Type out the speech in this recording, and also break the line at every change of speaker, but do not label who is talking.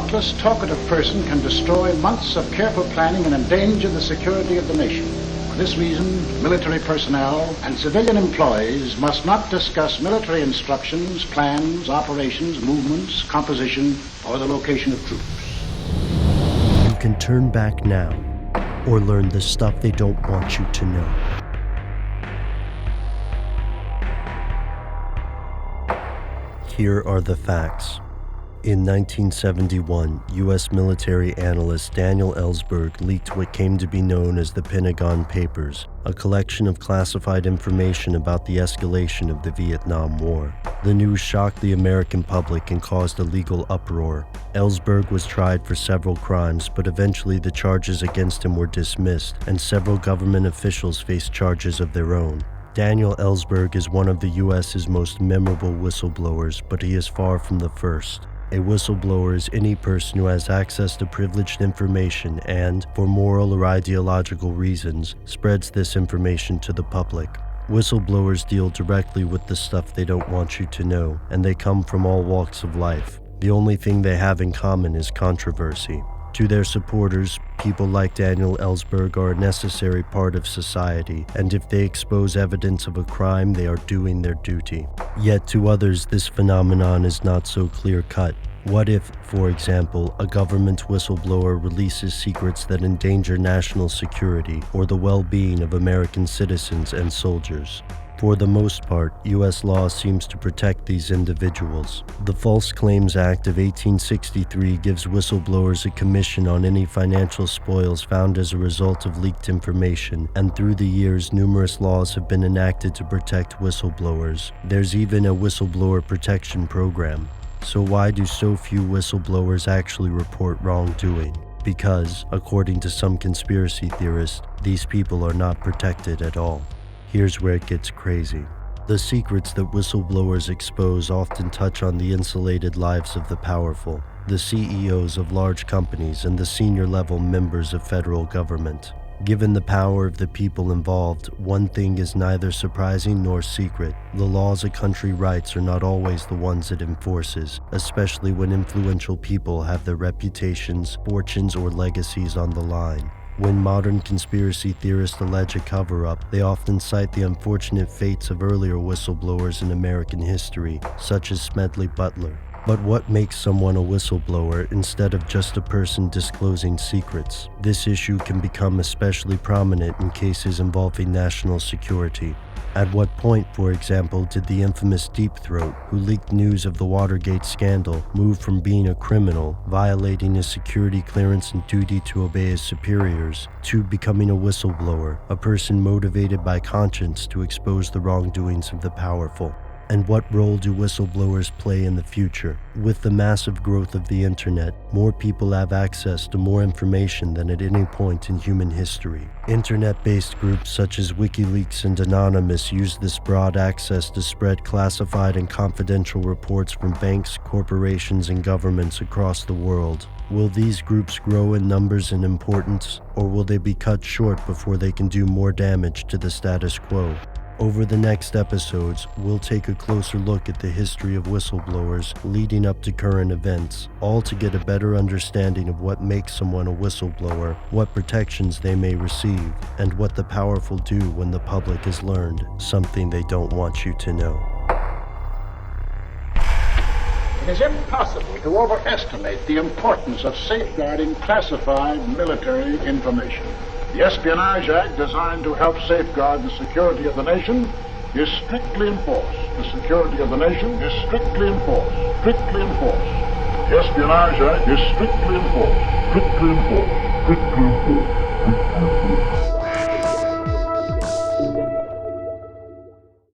thoughtless, talkative person can destroy months of careful planning and endanger the security of the nation. For this reason, military personnel and civilian employees must not discuss military instructions, plans, operations, movements, composition, or the location of troops.
You can turn back now, or learn the stuff they don't want you to know. Here are the facts. In 1971, U.S. military analyst Daniel Ellsberg leaked what came to be known as the Pentagon Papers, a collection of classified information about the escalation of the Vietnam War. The news shocked the American public and caused a legal uproar. Ellsberg was tried for several crimes, but eventually the charges against him were dismissed, and several government officials faced charges of their own. Daniel Ellsberg is one of the U.S.'s most memorable whistleblowers, but he is far from the first. A whistleblower is any person who has access to privileged information and, for moral or ideological reasons, spreads this information to the public. Whistleblowers deal directly with the stuff they don't want you to know, and they come from all walks of life. The only thing they have in common is controversy. To their supporters, people like Daniel Ellsberg are a necessary part of society, and if they expose evidence of a crime, they are doing their duty. Yet to others, this phenomenon is not so clear-cut. What if, for example, a government whistleblower releases secrets that endanger national security or the well-being of American citizens and soldiers? For the most part, U.S. law seems to protect these individuals. The False Claims Act of 1863 gives whistleblowers a commission on any financial spoils found as a result of leaked information, and through the years, numerous laws have been enacted to protect whistleblowers. There's even a whistleblower protection program. So why do so few whistleblowers actually report wrongdoing? Because, according to some conspiracy theorists, these people are not protected at all. Here's where it gets crazy. The secrets that whistleblowers expose often touch on the insulated lives of the powerful, the CEOs of large companies, and the senior-level members of federal government. Given the power of the people involved, one thing is neither surprising nor secret. The laws a country writes are not always the ones it enforces, especially when influential people have their reputations, fortunes, or legacies on the line. When modern conspiracy theorists allege a cover-up, they often cite the unfortunate fates of earlier whistleblowers in American history, such as Smedley Butler. But what makes someone a whistleblower instead of just a person disclosing secrets? This issue can become especially prominent in cases involving national security. At what point, for example, did the infamous Deep Throat, who leaked news of the Watergate scandal, move from being a criminal, violating his security clearance and duty to obey his superiors, to becoming a whistleblower, a person motivated by conscience to expose the wrongdoings of the powerful? And what role do whistleblowers play in the future? With the massive growth of the internet, more people have access to more information than at any point in human history. Internet-based groups such as WikiLeaks and Anonymous use this broad access to spread classified and confidential reports from banks, corporations, and governments across the world. Will these groups grow in numbers and importance, or will they be cut short before they can do more damage to the status quo? Over the next episodes, we'll take a closer look at the history of whistleblowers leading up to current events, all to get a better understanding of what makes someone a whistleblower, what protections they may receive, and what the powerful do when the public has learned something they don't want you to know.
It is impossible to overestimate the importance of safeguarding classified military information. The Espionage Act, designed to help safeguard the security of the nation, is strictly enforced. The security of the nation is strictly enforced. Strictly enforced. The Espionage Act is strictly enforced. Strictly enforced. Strictly enforced. Strictly enforced.